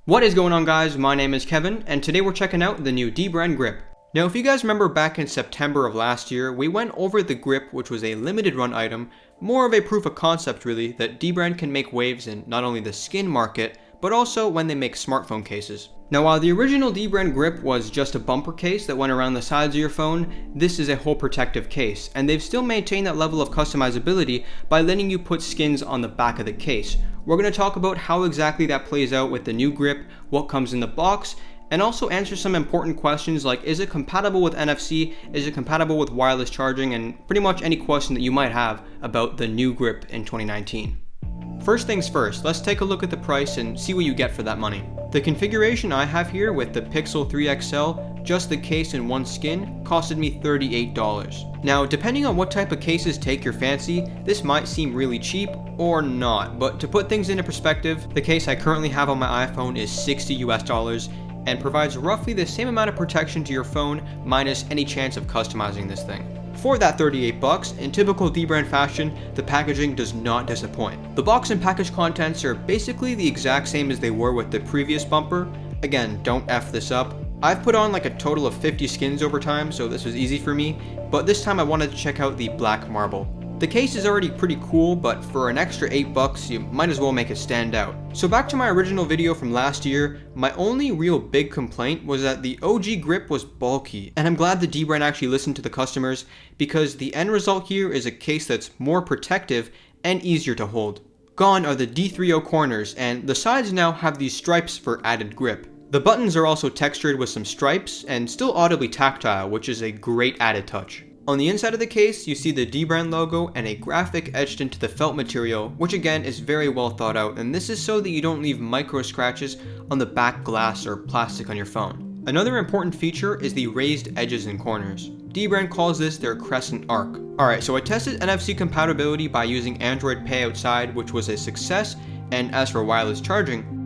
What is going on, guys? My name is Kevin, and today we're checking out the new Dbrand Grip. Now, if you guys remember back in September of last year, we went over the grip, which was a limited run item, more of a proof of concept really, that Dbrand can make waves in not only the skin market, but also when they make smartphone cases. Now, while the original Dbrand Grip was just a bumper case that went around the sides of your phone, this is a whole protective case, and they've still maintained that level of customizability by letting you put skins on the back of the case. We're going to talk about how exactly that plays out with the new grip, what comes in the box, and also answer some important questions like, is it compatible with NFC, is it compatible with wireless charging, and pretty much any question that you might have about the new grip in 2019. First things first, let's take a look at the price and see what you get for that money. The configuration I have here with the Pixel 3 XL, just the case and one skin, costed me $38. Now, depending on what type of cases take your fancy, this might seem really cheap or not, but to put things into perspective, the case I currently have on my iPhone is $60 and provides roughly the same amount of protection to your phone minus any chance of customizing this thing. For that $38, in typical Dbrand fashion, the packaging does not disappoint. The box and package contents are basically the exact same as they were with the previous bumper. Again, don't F this up. I've put on like a total of 50 skins over time, so this was easy for me, but this time I wanted to check out the black marble. The case is already pretty cool, but for an extra $8, you might as well make it stand out. So back to my original video from last year, my only real big complaint was that the OG grip was bulky, and I'm glad the Dbrand actually listened to the customers, because the end result here is a case that's more protective and easier to hold. Gone are the D3O corners, and the sides now have these stripes for added grip. The buttons are also textured with some stripes, and still audibly tactile, which is a great added touch. On the inside of the case, you see the Dbrand logo and a graphic etched into the felt material, which again is very well thought out, and this is so that you don't leave micro scratches on the back glass or plastic on your phone. Another important feature is the raised edges and corners. Dbrand calls this their Crescent Arc. Alright, so I tested NFC compatibility by using Android Pay outside, which was a success, and as for wireless charging,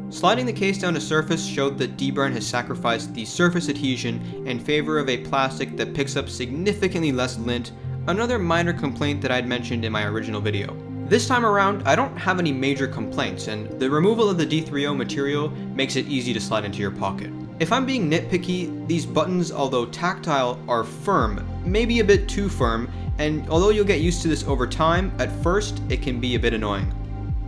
sliding the case down a surface showed that Dbrand has sacrificed the surface adhesion in favor of a plastic that picks up significantly less lint, another minor complaint that I'd mentioned in my original video. This time around, I don't have any major complaints, and the removal of the D3O material makes it easy to slide into your pocket. If I'm being nitpicky, these buttons, although tactile, are firm, maybe a bit too firm, and although you'll get used to this over time, at first it can be a bit annoying.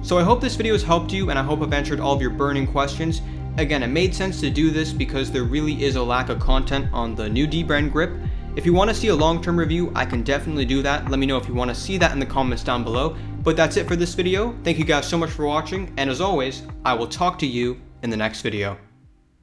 So I hope this video has helped you, and I hope I've answered all of your burning questions. Again, it made sense to do this because there really is a lack of content on the new Dbrand Grip. If you want to see a long-term review, I can definitely do that. Let me know if you want to see that in the comments down below. But that's it for this video. Thank you guys so much for watching, and as always, I will talk to you in the next video.